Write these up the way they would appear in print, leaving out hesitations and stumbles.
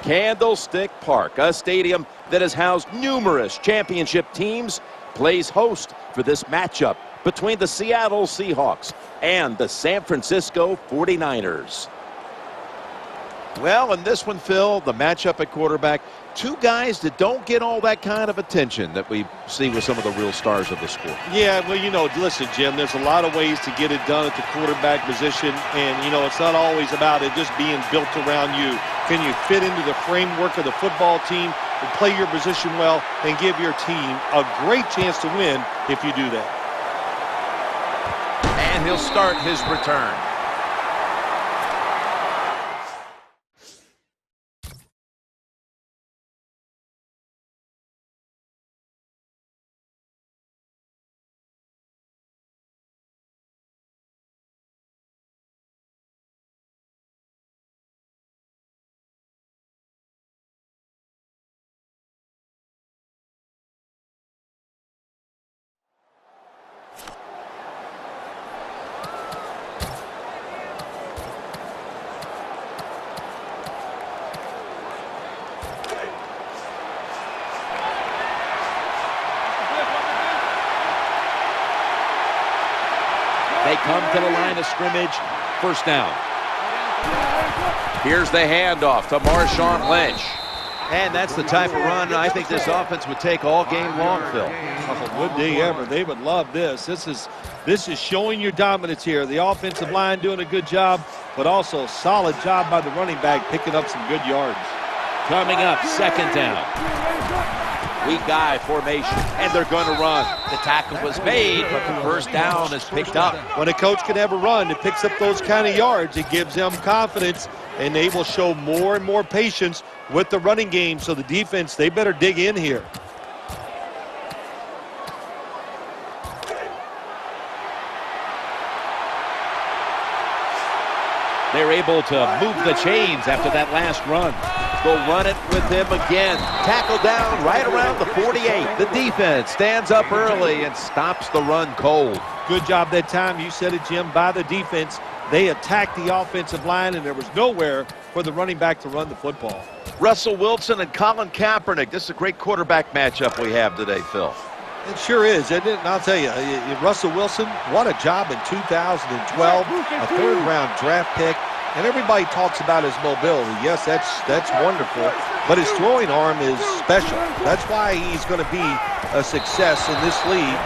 Candlestick Park, a stadium that has housed numerous championship teams, plays host for this matchup between the Seattle Seahawks and the San Francisco 49ers. Well, in this one, Phil, the matchup at quarterback, two guys that don't get all that kind of attention that we see with some of the real stars of the sport. Yeah, well, listen, Jim, there's a lot of ways to get it done at the quarterback position, and, it's not always about it just being built around you. Can you fit into the framework of the football team and play your position well and give your team a great chance to win if you do that? And he'll start his return. They come to the line of scrimmage. First down. Here's the handoff to Marshawn Lynch. And that's the type of run I think this offense would take all game long, Phil. Oh, would they ever? They would love this. This is showing your dominance here. The offensive line doing a good job, but also a solid job by the running back picking up some good yards. Coming up, second down. Weak guy formation, and they're going to run. The tackle was made, but the first down is picked up. When a coach can have a run that picks up those kind of yards, it gives them confidence, and they will show more and more patience with the running game. So the defense, they better dig in here. They're able to move the chains after that last run. They'll run it with him again. Tackle down right around the 48. The defense stands up early and stops the run cold. Good job that time. You said it, Jim, by the defense. They attacked the offensive line, and there was nowhere for the running back to run the football. Russell Wilson and Colin Kaepernick. This is a great quarterback matchup we have today, Phil. It sure is, isn't it? And I'll tell you, Russell Wilson, what a job in 2012, a third-round draft pick. And everybody talks about his mobility. Yes, that's wonderful. But his throwing arm is special. That's why he's going to be a success in this league,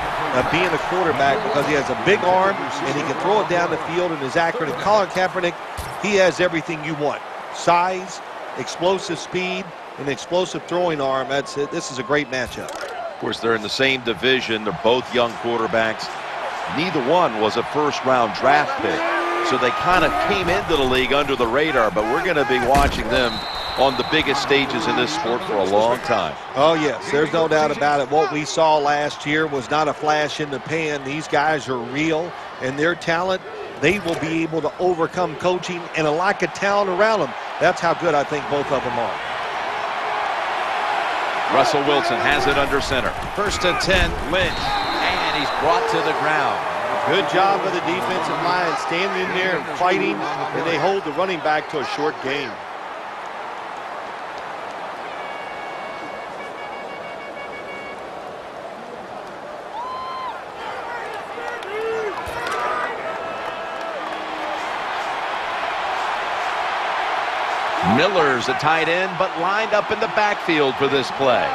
being a quarterback, because he has a big arm and he can throw it down the field and is accurate. And Colin Kaepernick, he has everything you want. Size, explosive speed, and explosive throwing arm. That's it. This is a great matchup. Of course, they're in the same division. They're both young quarterbacks. Neither one was a first-round draft pick. So they kind of came into the league under the radar, but we're going to be watching them on the biggest stages in this sport for a long time. Oh, yes, there's no doubt about it. What we saw last year was not a flash in the pan. These guys are real, and their talent, they will be able to overcome coaching and a lack of talent around them. That's how good I think both of them are. Russell Wilson has it under center. First and 10, Lynch, and he's brought to the ground. Good job of the defensive line standing in there and fighting, and they hold the running back to a short gain. Miller's a tight end, but lined up in the backfield for this play.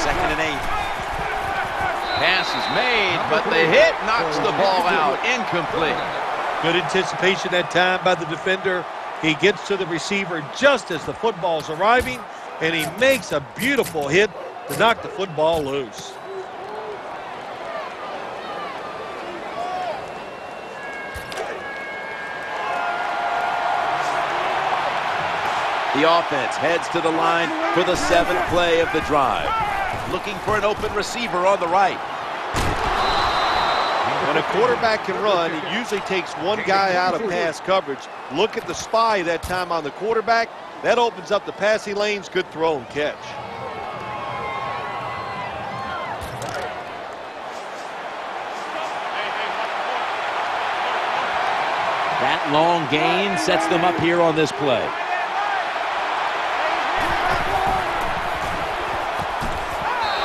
Second and 8. Pass is made, but the hit knocks the ball out. Incomplete. Good anticipation that time by the defender. He gets to the receiver just as the football's arriving, and he makes a beautiful hit to knock the football loose. The offense heads to the line for the 7th play of the drive. Looking for an open receiver on the right. When a quarterback can run, it usually takes one guy out of pass coverage. Look at the spy that time on the quarterback. That opens up the passing lanes. Good throw and catch. That long gain sets them up here on this play.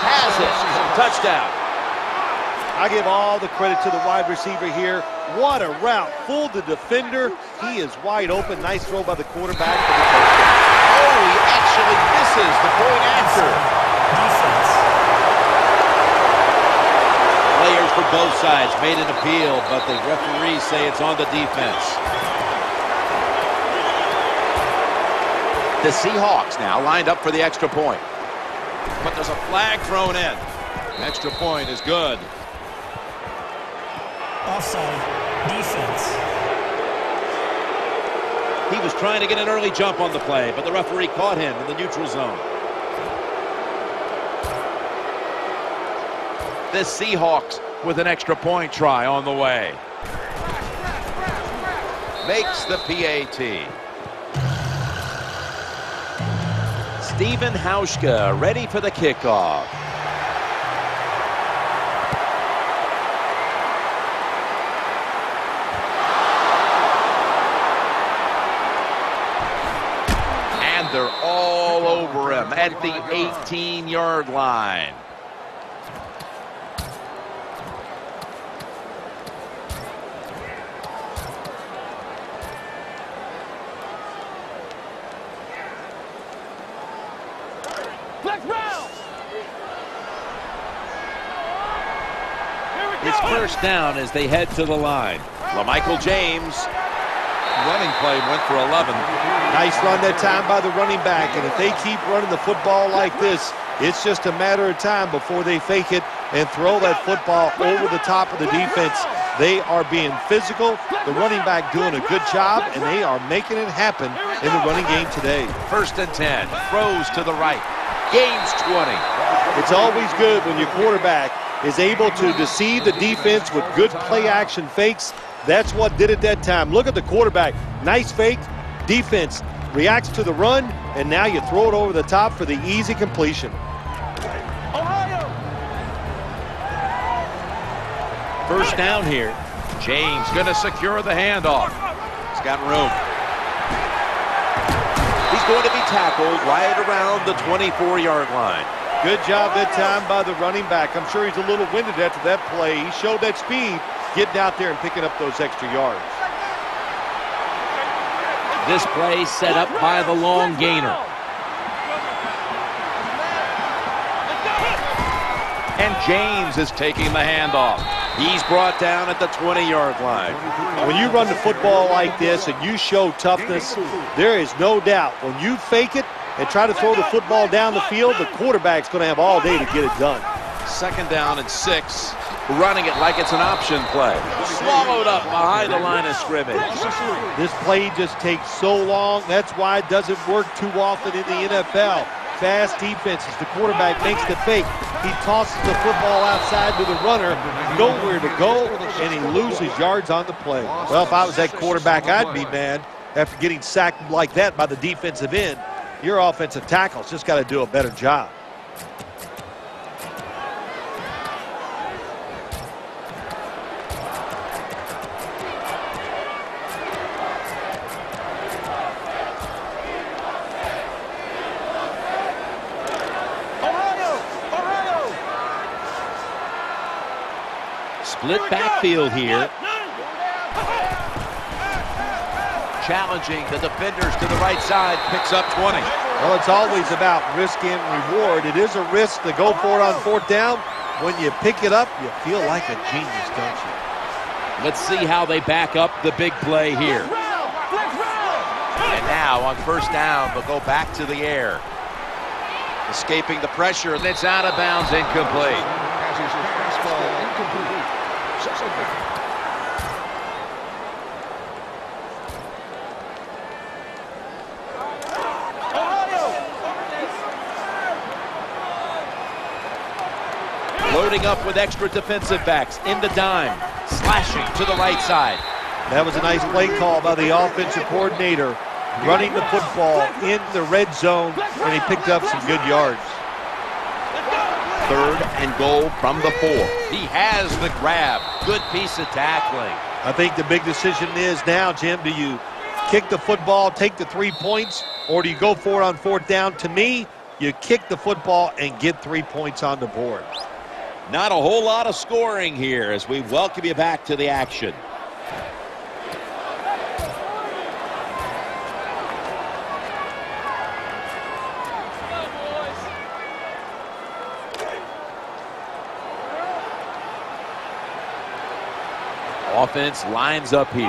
Has it. Touchdown. I give all the credit to the wide receiver here. What a route. Fooled the defender. He is wide open. Nice throw by the quarterback for the touchdown. Oh, he actually misses the point after. Players for both sides made an appeal, but the referees say it's on the defense. The Seahawks now lined up for the extra point. But there's a flag thrown in. Extra point is good. Offside. Defense. He was trying to get an early jump on the play, but the referee caught him in the neutral zone. The Seahawks with an extra point try on the way. Makes the PAT. Steven Hauschka ready for the kickoff. And they're all over him at the 18-yard line. It's first down as they head to the line. LaMichael James. Running play went for 11. Nice run that time by the running back. And if they keep running the football like this, it's just a matter of time before they fake it and throw that football over the top of the defense. They are being physical. The running back doing a good job, and they are making it happen in the running game today. First and 10. Throws to the right. Gains 20. It's always good when your quarterback is able to deceive the defense with good play-action fakes. That's what did it that time. Look at the quarterback. Nice fake. Defense reacts to the run, and now you throw it over the top for the easy completion. First down here. James going to secure the handoff. He's got room. He's going to be tackled right around the 24-yard line. Good job that time by the running back. I'm sure he's a little winded after that play. He showed that speed, getting out there and picking up those extra yards. This play set up by the long gainer. And James is taking the handoff. He's brought down at the 20-yard line. When you run the football like this and you show toughness, there is no doubt when you fake it and try to throw the football down the field, the quarterback's going to have all day to get it done. Second down and 6. Running it like it's an option play. Swallowed up behind the line of scrimmage. This play just takes so long. That's why it doesn't work too often in the NFL. Fast defenses. The quarterback makes the fake. He tosses the football outside to the runner. Nowhere to go, and he loses yards on the play. Well, if I was that quarterback, I'd be mad after getting sacked like that by the defensive end. Your offensive tackle's just got to do a better job. Split backfield here. Challenging the defenders to the right side. Picks up 20. Well, it's always about risk and reward. It is a risk to go for it on fourth down. When you pick it up, you feel like a genius, don't you? Let's see how they back up the big play here. And now on first down, they'll go back to the air. Escaping the pressure, and it's out of bounds, incomplete. Loading up with extra defensive backs in the dime, slashing to the right side. That was a nice play call by the offensive coordinator, running the football in the red zone, and he picked up some good yards. Third and goal from the 4. He has the grab. Good piece of tackling. I think the big decision is now, Jim, do you kick the football, take the 3 points, or do you go for it on 4th down? To me, you kick the football and get 3 points on the board. Not a whole lot of scoring here as we welcome you back to the action. Offense lines up here.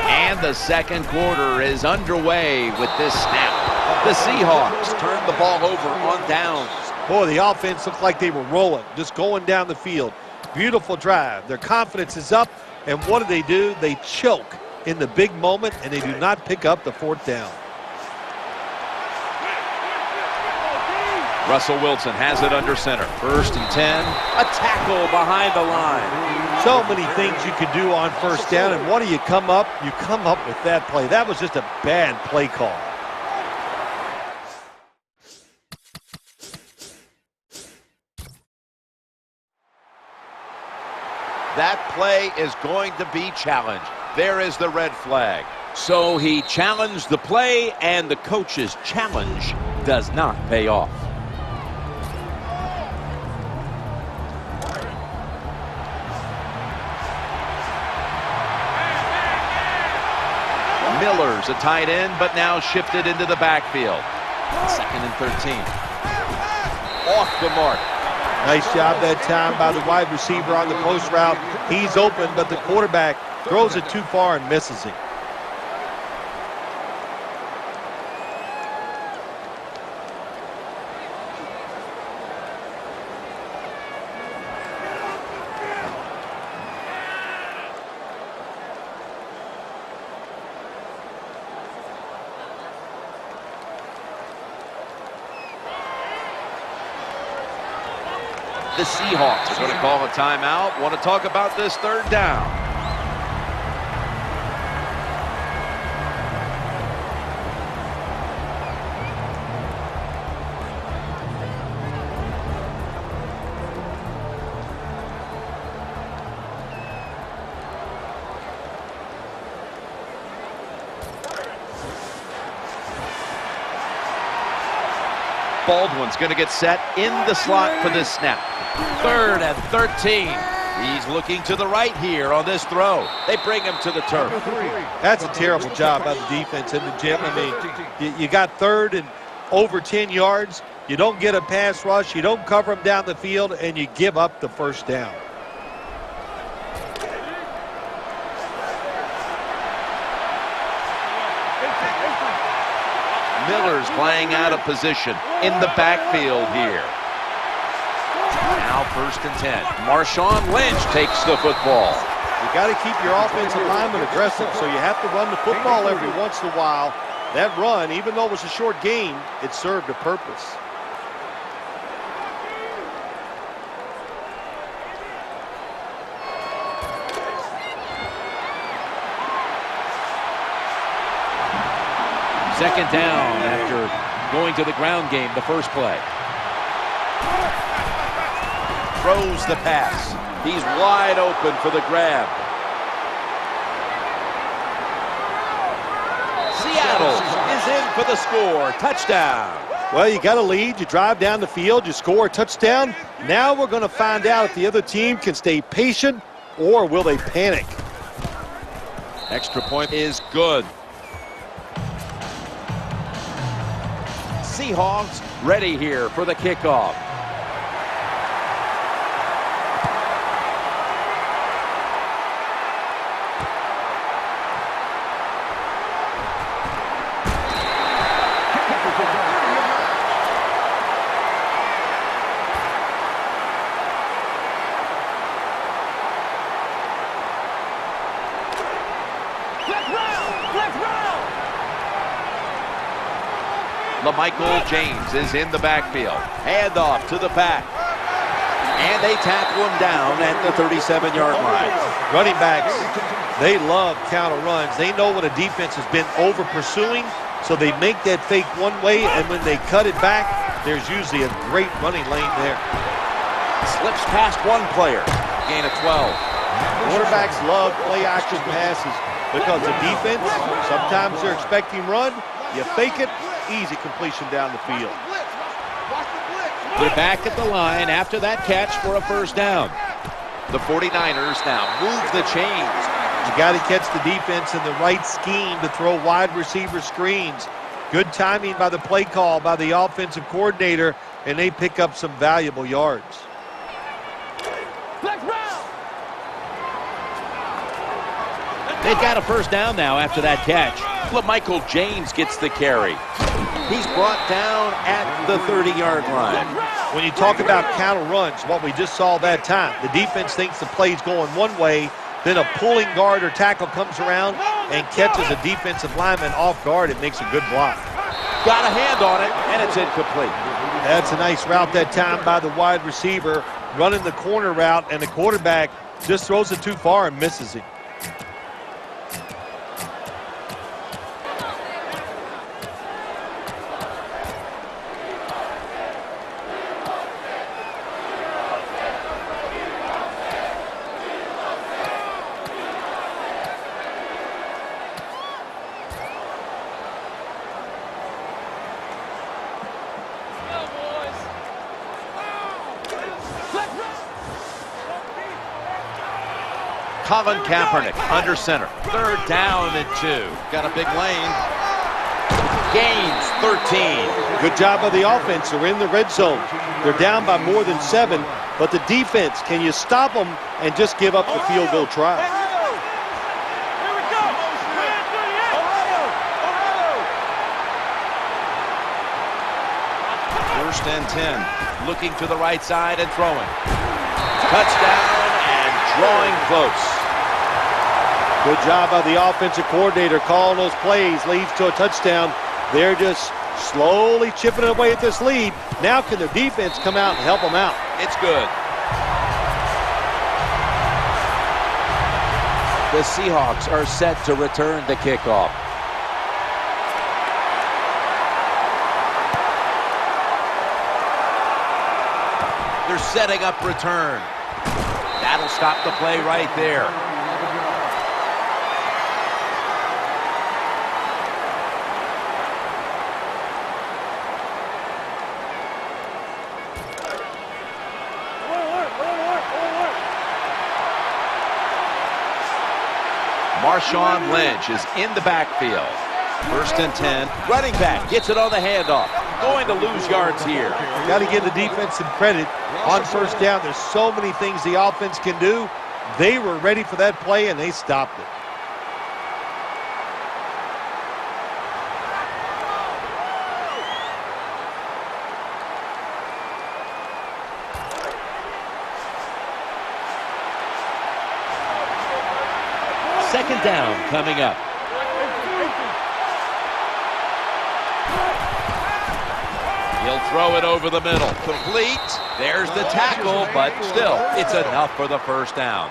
And the second quarter is underway with this snap. The Seahawks turn the ball over on downs. Boy, the offense looked like they were rolling, just going down the field. Beautiful drive. Their confidence is up, and what do? They choke in the big moment, and they do not pick up the 4th down. Russell Wilson has it under center. 1st and 10. A tackle behind the line. So many things you could do on 1st down, and what do you come up? You come up with that play. That was just a bad play call. That play is going to be challenged. There is the red flag. So he challenged the play, and the coach's challenge does not pay off. Miller's a tight end, but now shifted into the backfield. 2nd and 13. Off the mark. Nice job that time by the wide receiver on the post route. He's open, but the quarterback throws it too far and misses him. The Seahawks are going to call a timeout. Want to talk about this 3rd down. Baldwin's going to get set in the slot for this snap. 3rd and 13. He's looking to the right here on this throw. They bring him to the turf. That's a terrible job by the defense in the gym. I mean, you got 3rd and over 10 yards. You don't get a pass rush. You don't cover them down the field, and you give up the 1st down. Miller's playing out of position in the backfield here. Now 1st and 10. Marshawn Lynch takes the football. You got to keep your offensive lineman aggressive, so you have to run the football every once in a while. That run, even though it was a short game, it served a purpose. Second down after going to the ground game the first play. Throws the pass. He's wide open for the grab. Seattle is in for the score. Touchdown. Well, you got a lead. You drive down the field. You score a touchdown. Now we're going to find out if the other team can stay patient or will they panic. Extra point is good. Seahawks ready here for the kickoff. Michael James is in the backfield. Handoff to the pack. And they tackle him down at the 37-yard line. Running backs, they love counter runs. They know when a defense has been over pursuing, so they make that fake one way, and when they cut it back, there's usually a great running lane there. Slips past one player. Gain of 12. Quarterbacks love play-action passes because the defense, sometimes they're expecting run. You fake it, easy completion down the field. They're back at the line after that catch for a first down. The 49ers now move the chains. You got to catch the defense in the right scheme to throw wide receiver screens. Good timing by the play call by the offensive coordinator, and they pick up some valuable yards. They've got a first down now after that catch. LaMichael James gets the carry. He's brought down at the 30-yard line. When you talk about counter runs, what we just saw that time, the defense thinks the play's going one way, then a pulling guard or tackle comes around and catches a defensive lineman off guard and makes a good block. Got a hand on it, and it's incomplete. That's a nice route that time by the wide receiver, running the corner route, and the quarterback just throws it too far and misses it. Colin Kaepernick under center. 3rd down and 2. Got a big lane. Gains 13. Good job by the offense. They're in the red zone. They're down by more than 7, but the defense, can you stop them and just give up the field goal try? First and 10. Looking to the right side and throwing. Touchdown and drawing close. Good job by the offensive coordinator calling those plays. Leads to a touchdown. They're just slowly chipping away at this lead. Now can the defense come out and help them out? It's good. The Seahawks are set to return the kickoff. They're setting up return. That'll stop the play right there. Marshawn Lynch is in the backfield. 1st and 10. Running back gets it on the handoff. Going to lose yards here. Got to give the defense some credit on first down. There's so many things the offense can do. They were ready for that play, and they stopped it. Second down coming up. He'll throw it over the middle. Complete. There's the tackle, but still, it's enough for the first down.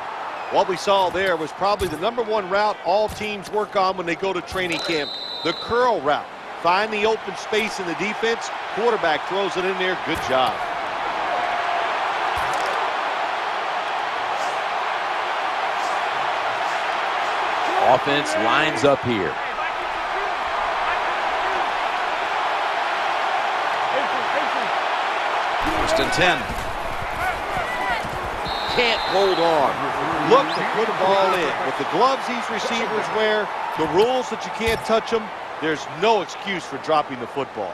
What we saw there was probably the #1 route all teams work on when they go to training camp. The curl route. Find the open space in the defense. Quarterback throws it in there. Good job. Offense lines up here. First and 10. Can't hold on. Look to put the ball in. With the gloves these receivers wear, the rules that you can't touch them, there's no excuse for dropping the football.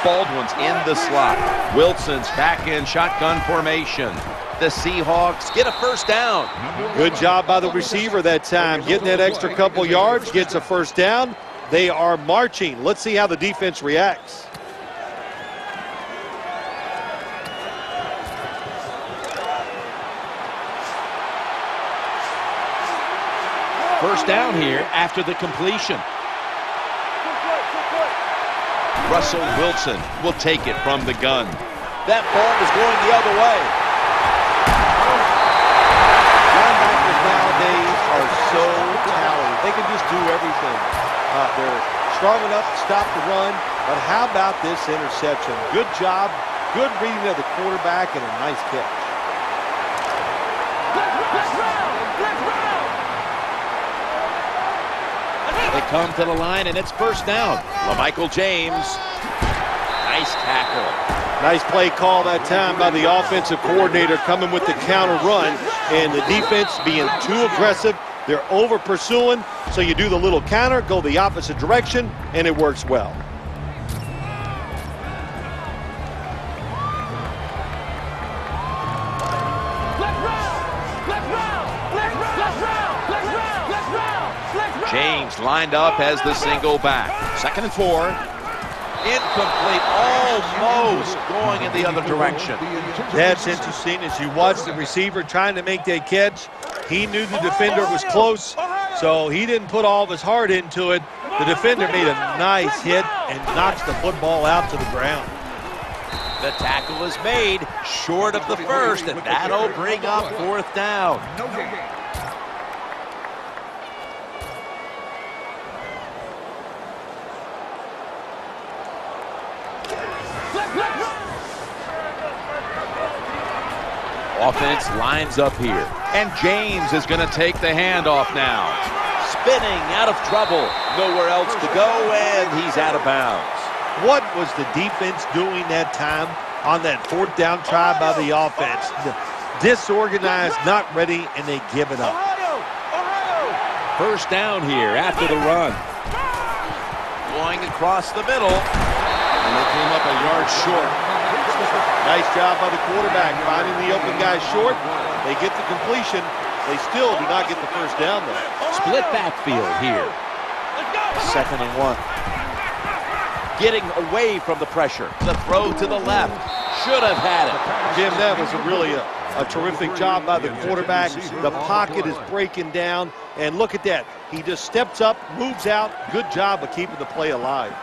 Baldwin's in the slot. Wilson's back in shotgun formation. The Seahawks get a first down. Good job by the receiver that time. Getting that extra couple yards, gets a first down. They are marching. Let's see how the defense reacts. First down here after the completion. Russell Wilson will take it from the gun. That ball was going the other way. Linebackers nowadays are so talented. They can just do everything. They're strong enough to stop the run, but how about this interception? Good job, good reading of the quarterback, and a nice catch. They come to the line, and it's first down. Michael James. Nice tackle. Nice play call that time by the offensive coordinator, coming with the counter run, and the defense being too aggressive. They're over pursuing, so you do the little counter, go the opposite direction, and it works well. James lined up as the single back. 2nd and 4. Incomplete, almost going in the other direction. That's interesting. As you watch the receiver trying to make that catch, he knew the defender was close, so he didn't put all of his heart into it. The defender made a nice hit and knocks the football out to the ground. The tackle is made short of the first, and that'll bring up 4th down. Offense lines up here. And James is going to take the handoff now. Spinning, out of trouble. Nowhere else to go, and he's out of bounds. What was the defense doing that time on that 4th down try by the offense? Disorganized, not ready, and they give it up. First down here after the run. Going across the middle. And they came up a yard short. Nice job by the quarterback, finding the open guy short. They get the completion. They still do not get the first down, though. Split backfield here. 2nd and 1. Getting away from the pressure. The throw to the left. Should have had it. Jim, that was really a terrific job by the quarterback. The pocket is breaking down, and look at that. He just steps up, moves out. Good job of keeping the play alive.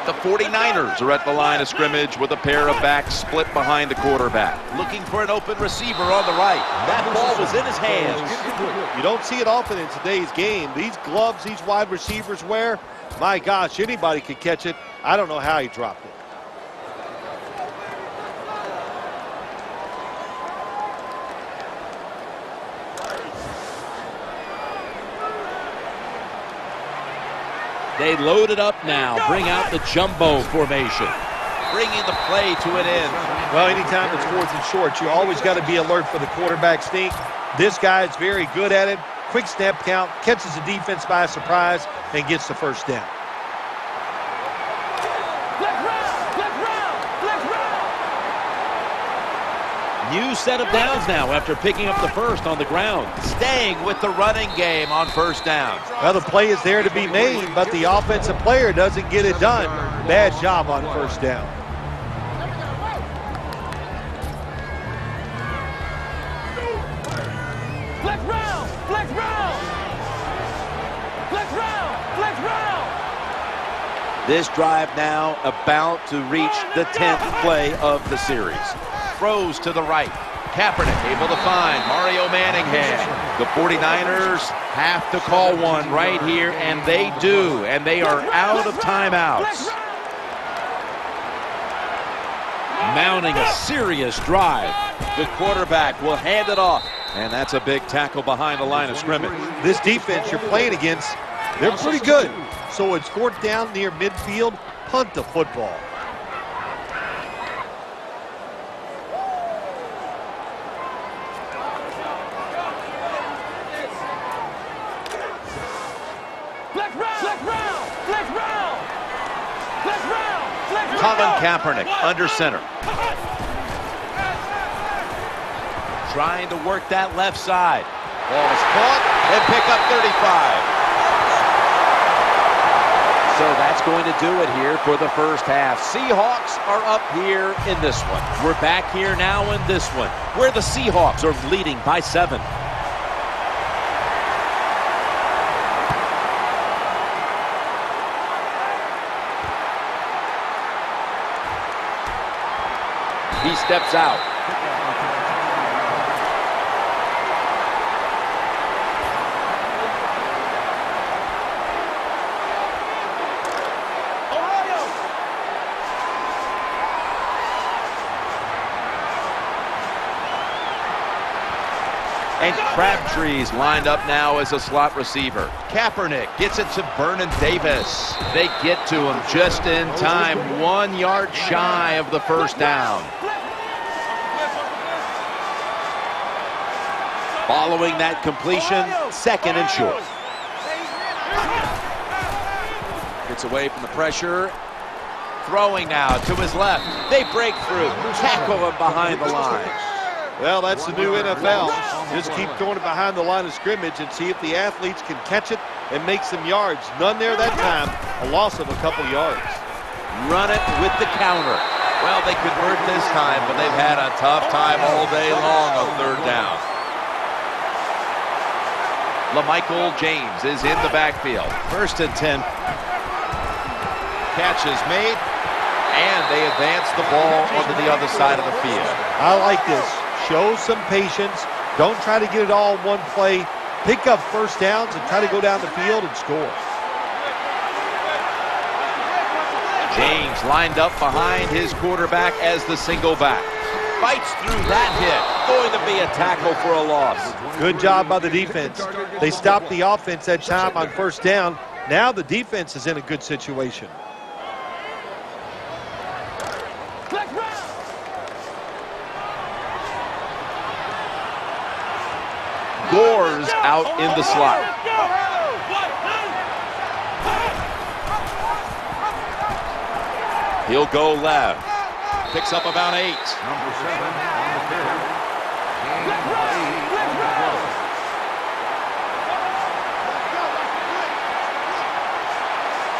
The 49ers are at the line of scrimmage with a pair of backs split behind the quarterback. Looking for an open receiver on the right. That ball was in his hands. You don't see it often in today's game. These gloves these wide receivers wear, my gosh, anybody could catch it. I don't know how he dropped it. They load it up now. Bring out the jumbo formation. Bringing the play to an end. Well, anytime it's 4th and short, you always got to be alert for the quarterback sneak. This guy is very good at it. Quick snap count, catches the defense by surprise, and gets the first down. New set of downs now after picking up the first on the ground. Staying with the running game on first down. Well, the play is there to be made, but the offensive player doesn't get it done. Bad job on first down. Flex round, flex round, flex round, flex round. This drive now about to reach the 10th play of the series. Throws to the right. Kaepernick able to find Mario Manningham. The 49ers have to call one right here, and they do, and they are out of timeouts. Mounting a serious drive. The quarterback will hand it off, and that's a big tackle behind the line of scrimmage. This defense you're playing against, they're pretty good. So it's 4th down near midfield, punt the football. Colin Kaepernick under center. Trying to work that left side. Ball is caught and pick up 35. So that's going to do it here for the first half. Seahawks are up here in this one. We're back here now in this one, where the Seahawks are leading by 7. steps out. And Crabtree's lined up now as a slot receiver. Kaepernick gets it to Vernon Davis. They get to him just in time, 1 yard shy of the first down. Following that completion, 2nd and short. Gets away from the pressure. Throwing now to his left. They break through. Tackle him behind the line. Well, that's the new NFL. Just keep throwing it behind the line of scrimmage and see if the athletes can catch it and make some yards. None there that time. A loss of a couple yards. Run it with the counter. Well, they convert this time, but they've had a tough time all day long on 3rd down. LaMichael James is in the backfield. 1st and 10. Catch is made, and they advance the ball onto the other side of the field. I like this. Show some patience. Don't try to get it all in one play. Pick up first downs and try to go down the field and score. James lined up behind his quarterback as the single back. Fights through that hit. Going to be a tackle for a loss. Good job by the defense. They stopped the offense that time on 1st down. Now the defense is in a good situation. Gore's out in the slot. He'll go left. Picks up about 8.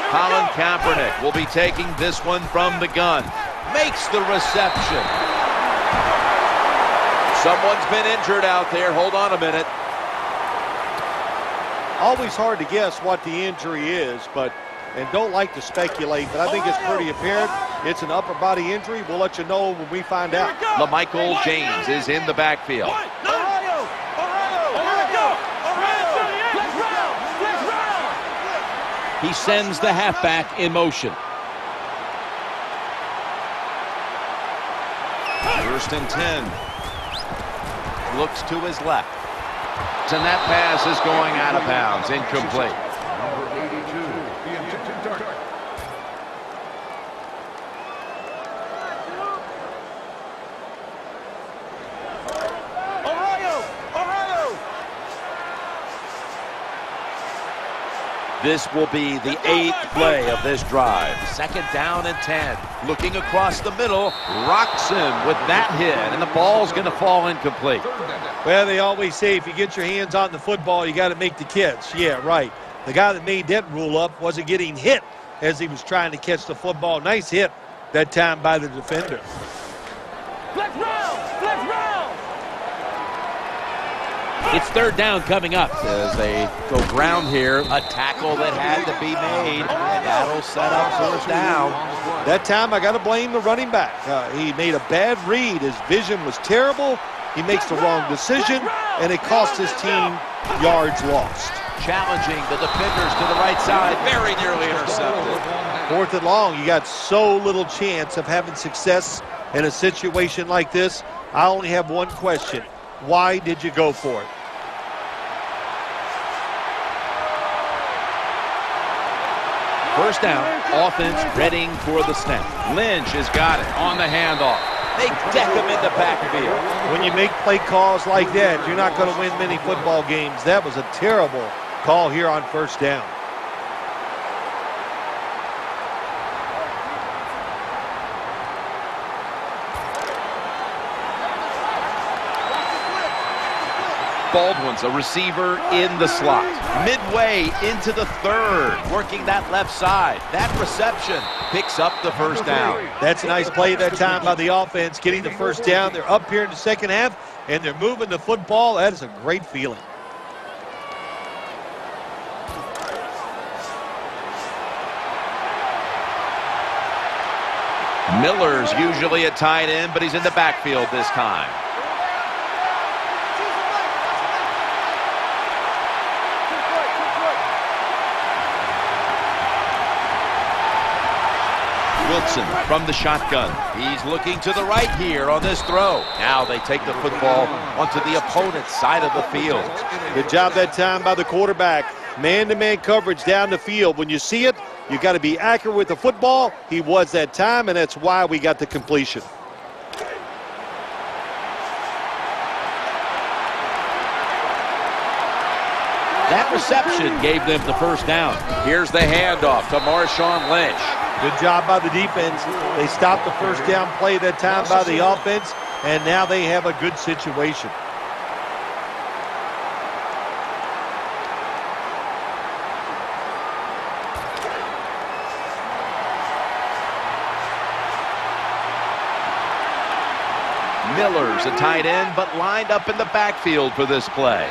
Colin Kaepernick will be taking this one from the gun. Makes the reception. Someone's been injured out there. Hold on a minute. Always hard to guess what the injury is, and don't like to speculate, but I think it's pretty apparent. It's an upper body injury. We'll let you know when we find out. LaMichael James is in the backfield. He sends the halfback in motion. 1st and 10. Looks to his left. And that pass is going out of bounds. Incomplete. This will be the 8th play of this drive. 2nd down and 10. Looking across the middle, rocks him with that hit, and the ball's going to fall incomplete. Well, they always say if you get your hands on the football, you got to make the catch. Yeah, right. The guy that made that rule up wasn't getting hit as he was trying to catch the football. Nice hit that time by the defender. Flex round! Flex round! It's 3rd down coming up as they go ground here. A tackle that had to be made, and that'll set up 4th down. That time I got to blame the running back. He made a bad read. His vision was terrible. He makes the wrong decision, and it cost his team yards lost. Challenging the defenders to the right side. Very nearly intercepted. 4th and long. You got so little chance of having success in a situation like this. I only have one question. Why did you go for it? First down, offense readying for the snap. Lynch has got it on the handoff. They deck him in the backfield. When you make play calls like that, you're not going to win many football games. That was a terrible call here on 1st down. Baldwin's a receiver in the slot. Midway into the 3rd, working that left side. That reception picks up the 1st down. That's a nice play that time by the offense, getting the 1st down. They're up here in the 2nd half, and they're moving the football. That is a great feeling. Miller's usually a tight end, but he's in the backfield this time. Wilson from the shotgun. He's looking to the right here on this throw. Now they take the football onto the opponent's side of the field. Good job that time by the quarterback. Man-to-man coverage down the field. When you see it, you got to be accurate with the football. He was that time, and that's why we got the completion. That reception gave them the first down. Here's the handoff to Marshawn Lynch. Good job by the defense. They stopped the first down play that time by the offense, and now they have a good situation. Miller's a tight end, but lined up in the backfield for this play.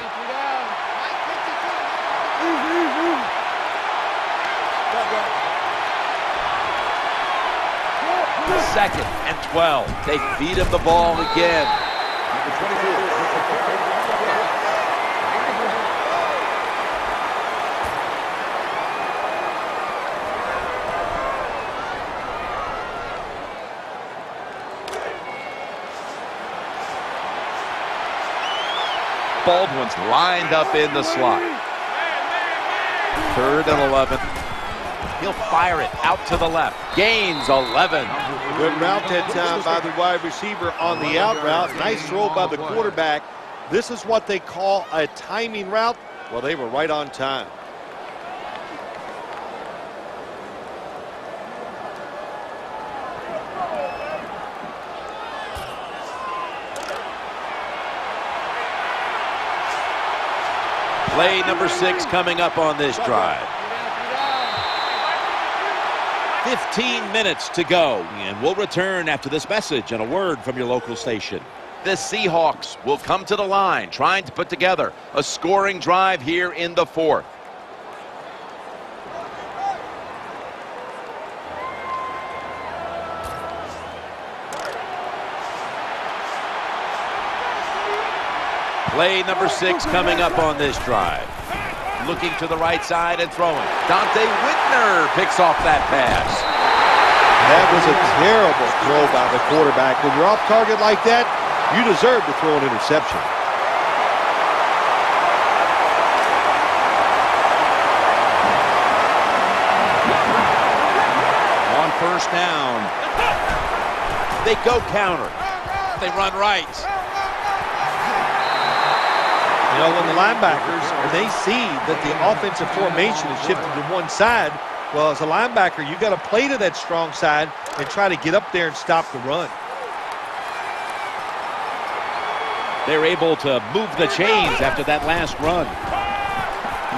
Second and 12. They feed him the ball again. Baldwin's lined up in the slot. 3rd and 11. He'll fire it out to the left. Gains 11. Good route that time by the wide receiver on the out route. Nice throw by the quarterback. This is what they call a timing route. Well, they were right on time. Play number 6 coming up on this drive. 15 minutes to go, and we'll return after this message and a word from your local station. The Seahawks will come to the line, trying to put together a scoring drive here in the 4th. Play number 6 coming up on this drive. Looking to the right side and throwing. Dante Whitner picks off that pass. That was a terrible throw by the quarterback. When you're off target like that, you deserve to throw an interception. On first down. They go counter. They run right. You know, when the linebackers, when they see that the offensive formation is shifted to one side, well, as a linebacker, you got to play to that strong side and try to get up there and stop the run. They're able to move the chains after that last run.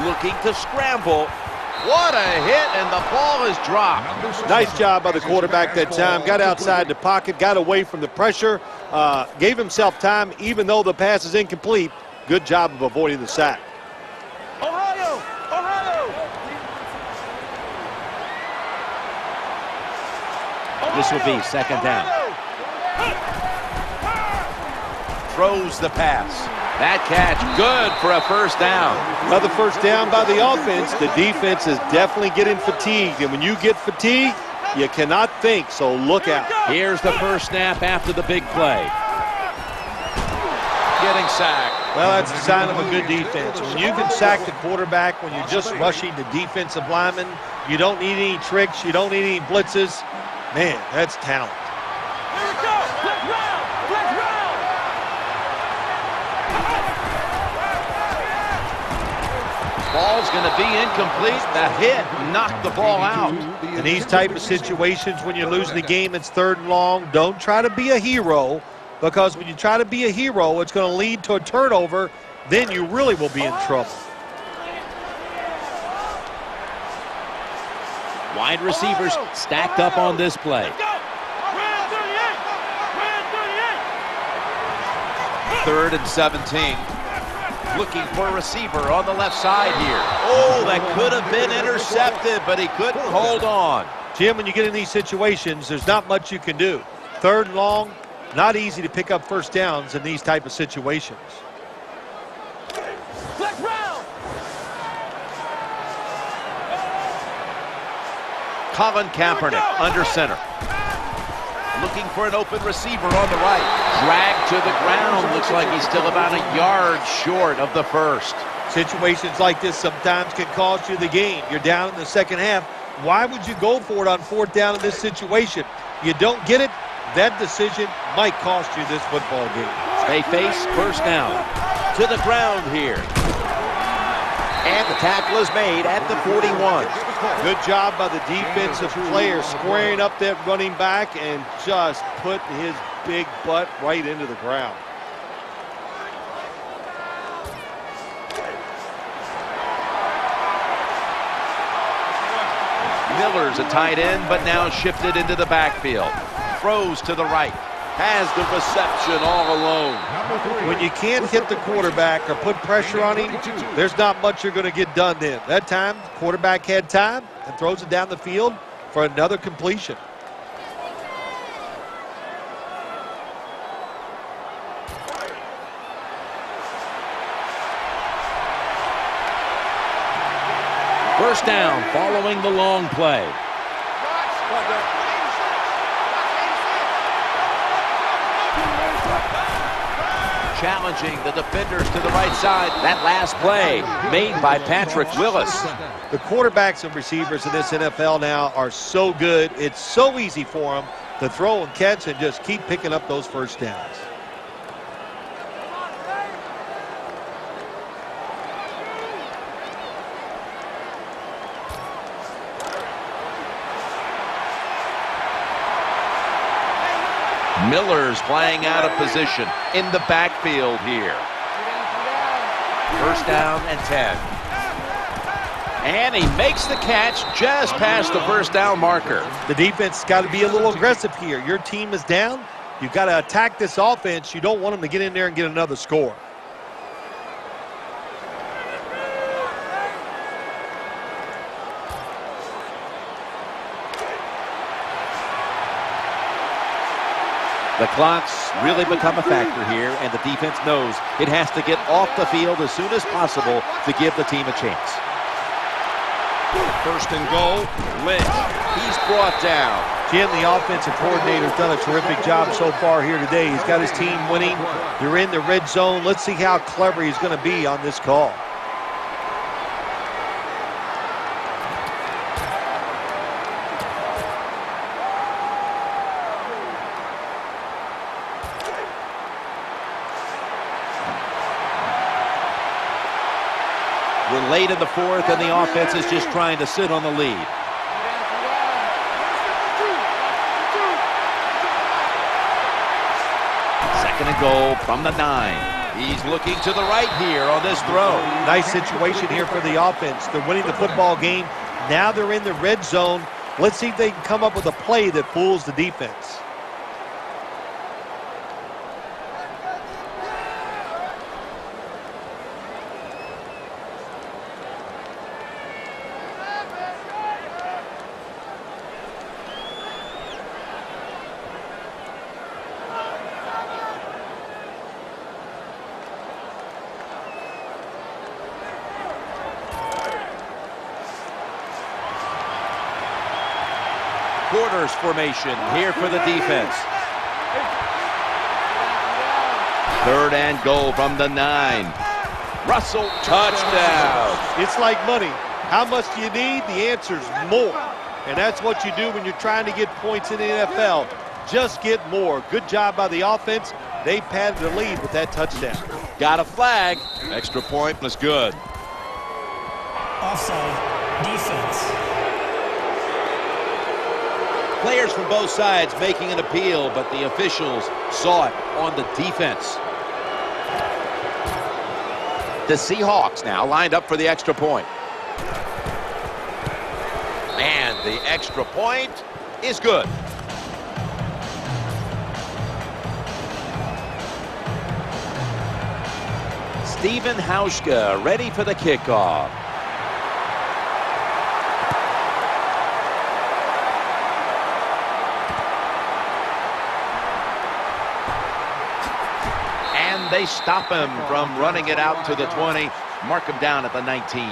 Looking to scramble. What a hit, and the ball is dropped. Nice job by the quarterback that time. Got outside the pocket, got away from the pressure, gave himself time, even though the pass is incomplete. Good job of avoiding the sack. Ohio! Ohio! This will be second down. Throws the pass. That catch good for a first down. Another first down by the offense. The defense is definitely getting fatigued, and when you get fatigued, you cannot think, so look out. Here's the first snap after the big play. Getting sacked. Well, that's a sign of a good defense. When you can sack the quarterback, when you're just rushing the defensive lineman, you don't need any tricks, you don't need any blitzes. Man, that's talent. Here we go! Flex round! Flex round! Ball's going to be incomplete. The hit knocked the ball out. In these type of situations, when you're losing the game, it's 3rd and long. Don't try to be a hero, because when you try to be a hero, it's going to lead to a turnover. Then you really will be in trouble. Wide receivers stacked up on this play. Let's go! Red 38! Red 38! 3rd and 17. Looking for a receiver on the left side here. Oh, that could have been intercepted, but he couldn't hold on. Jim, when you get in these situations, there's not much you can do. 3rd and long, not easy to pick up first downs in these type of situations. Flex round. Colin Kaepernick under center. Looking for an open receiver on the right. Dragged to the ground. Looks like he's still about a yard short of the first. Situations like this sometimes can cost you the game. You're down in the second half. Why would you go for it on 4th down in this situation? You don't get it, that decision might cost you this football game. They face first down. To the ground here. And the tackle is made at the 41. Good job by the defensive player squaring up that running back and just put his big butt right into the ground. Miller's a tight end, but now shifted into the backfield. Throws to the right. Has the reception all alone. When you can't hit the quarterback or put pressure on him, there's not much you're going to get done then. That time, the quarterback had time and throws it down the field for another completion. First down following the long play. Challenging the defenders to the right side. That last play made by Patrick Willis. The quarterbacks and receivers in this NFL now are so good. It's so easy for them to throw and catch and just keep picking up those first downs. Miller's playing out of position in the backfield here. First down and 10. And he makes the catch just past the first down marker. The defense has got to be a little aggressive here. Your team is down. You've got to attack this offense. You don't want them to get in there and get another score. The clock's really become a factor here, and the defense knows it has to get off the field as soon as possible to give the team a chance. First and goal, Lynch. He's brought down. Jim, the offensive coordinator's done a terrific job so far here today. He's got his team winning. They're in the red zone. Let's see how clever he's going to be on this call. We're late in the fourth, and the offense is just trying to sit on the lead. Second and goal from the 9. He's looking to the right here on this throw. Nice situation here for the offense. They're winning the football game. Now they're in the red zone. Let's see if they can come up with a play that fools the defense. Quarters formation here for the defense. Third and goal from the 9. Russell, touchdown. It's like money. How much do you need? The answer's more. And that's what you do when you're trying to get points in the NFL. Just get more. Good job by the offense. They padded the lead with that touchdown. Got a flag. Extra point was good. Offside. Defense. Players from both sides making an appeal, but the officials saw it on the defense. The Seahawks now lined up for the extra point. And the extra point is good. Steven Hauschka ready for the kickoff. and they stop him from running it out to the 20. Mark him down at the 19.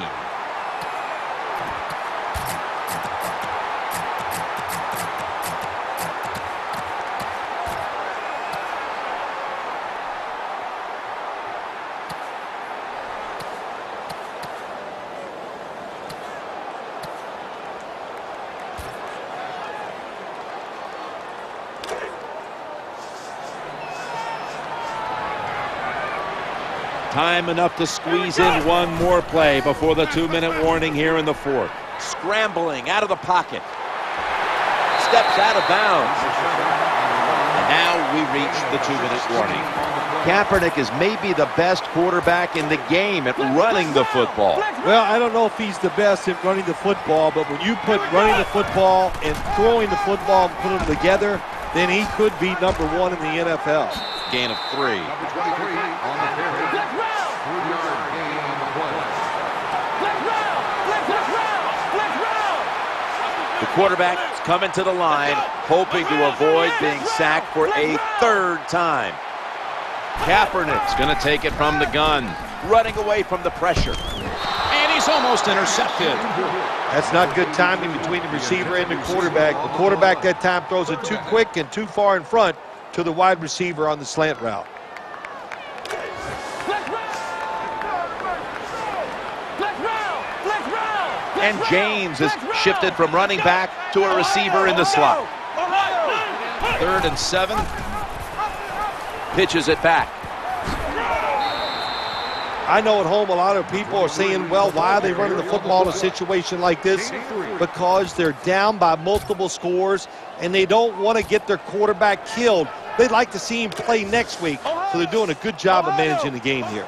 Time enough to squeeze in one more play before the 2-minute warning here in the fourth. Scrambling out of the pocket. Steps out of bounds. And now we reach the 2-minute warning. Kaepernick is maybe the best quarterback in the game at running the football. Well, I don't know if he's the best at running the football, but when you put running the football and throwing the football and put them together, then he could be number one in the NFL. Gain of 3. The quarterback is coming to the line, hoping to avoid being sacked for a 3rd time. Kaepernick's going to take it from the gun, running away from the pressure. And he's almost intercepted. That's not good timing between the receiver and the quarterback. The quarterback that time throws it too quick and too far in front to the wide receiver on the slant route. And James is shifted from running back to a receiver in the slot. 3rd and 7. Pitches it back. I know at home a lot of people are saying, well, why are they running the football in a situation like this? Because they're down by multiple scores and they don't want to get their quarterback killed. They'd like to see him play next week. So they're doing a good job of managing the game here.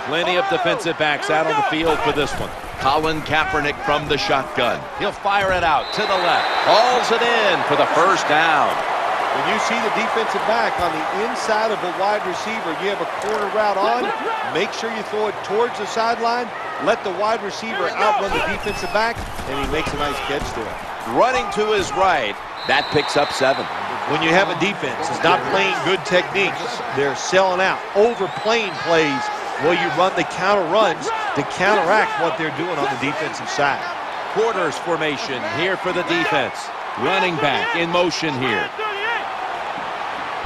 Plenty of defensive backs out on the field for this one. Colin Kaepernick from the shotgun. He'll fire it out to the left. Hauls it in for the 1st down. When you see the defensive back on the inside of a wide receiver, you have a corner route on, make sure you throw it towards the sideline, let the wide receiver outrun the defensive back, and he makes a nice catch there. Running to his right, that picks up 7. When you have a defense that's not playing good techniques, they're selling out, overplaying plays, well, you run the counter runs to counteract what they're doing on the defensive side. Quarters formation here for the defense. Running back in motion here.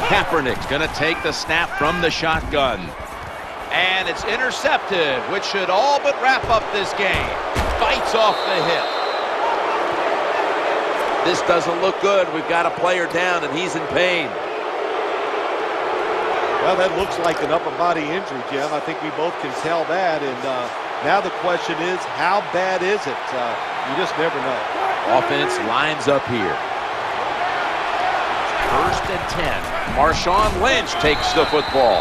Kaepernick's going to take the snap from the shotgun. And it's intercepted, which should all but wrap up this game. Fights off the hit. This doesn't look good. We've got a player down, and he's in pain. Well, that looks like an upper body injury, Jim. I think we both can tell that. And now the question is, how bad is it? You just never know. Offense lines up here. 1st and 10. Marshawn Lynch takes the football.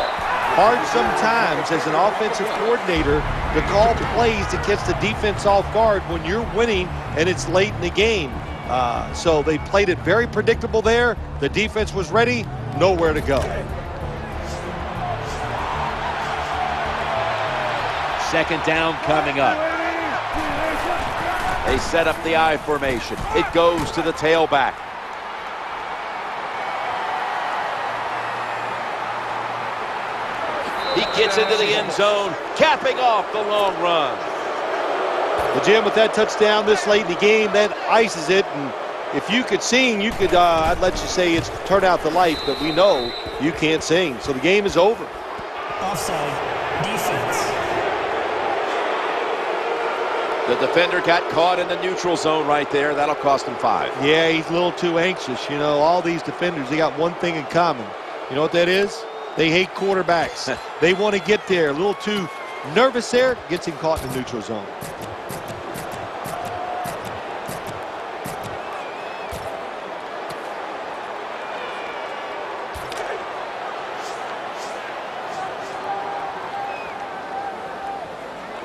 Hard sometimes as an offensive coordinator to call plays to catch the defense off guard when you're winning and it's late in the game. So they played it very predictable there. The defense was ready, nowhere to go. 2nd down coming up. They set up the I formation. It goes to the tailback. He gets into the end zone, capping off the long run. Well, Jim, with that touchdown this late in the game, that ices it. And if you could sing, you could, I'd let you say it's turned out the light, but we know you can't sing. So the game is over. Offside. Defense. The defender got caught in the neutral zone right there. That'll cost him 5. Yeah, he's a little too anxious. You know, all these defenders, they got one thing in common. You know what that is? They hate quarterbacks. They want to get there. A little too nervous there. Gets him caught in the neutral zone.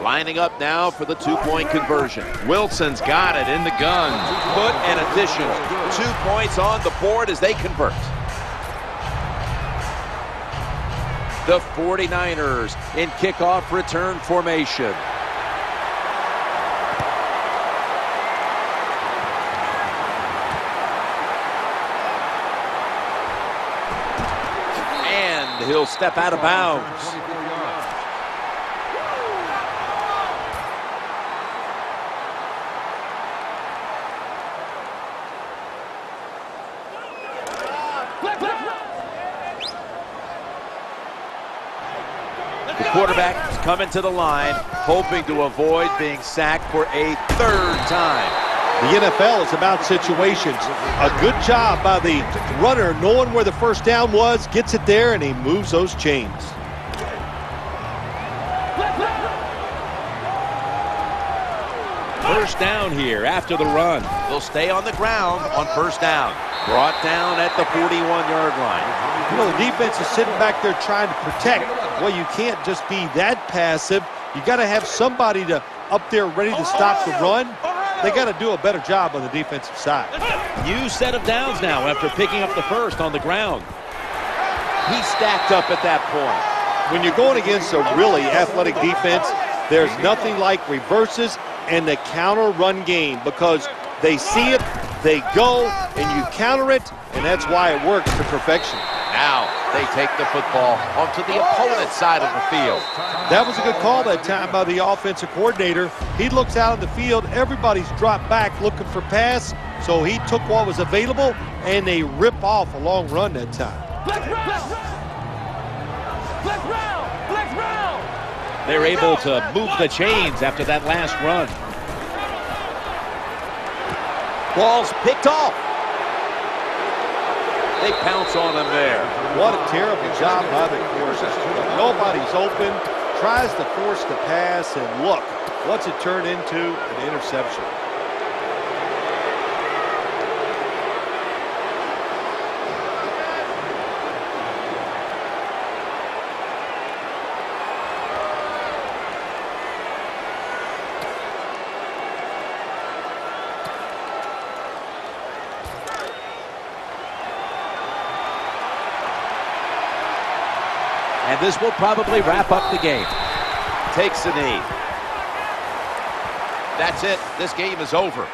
Lining up now for the 2-point conversion. Wilson's got it in the gun. Put an additional 2 points on the board as they convert. The 49ers in kickoff return formation. And and he'll step out of bounds. The quarterback is coming to the line, hoping to avoid being sacked for a third time. The NFL is about situations. A good job by the runner knowing where the first down was, gets it there, and he moves those chains. First down here after the run. They'll stay on the ground on first down. Brought down at the 41-yard line. You know, the defense is sitting back there trying to protect. Well, you can't just be that passive. You got to have somebody up there ready to stop the run. They got to do a better job on the defensive side. New set of downs now after picking up the first on the ground. He stacked up at that point. When you're going against a really athletic defense, there's nothing like reverses and the counter run game, because they see it, they go, and you counter it, and that's why it works to perfection. Now they take the football onto the opponent's side of the field. That was a good call that time by the offensive coordinator. He looks out on the field, everybody's dropped back looking for pass, so he took what was available, and they rip off a long run that time. They're able to move the chains after that last run. Ball's picked off. They pounce on him there. What a terrible job by the quarterback. Nobody's open, tries to force the pass, and look, what's it turn into? An interception. And this will probably wrap up the game. Takes a knee. That's it. This game is over.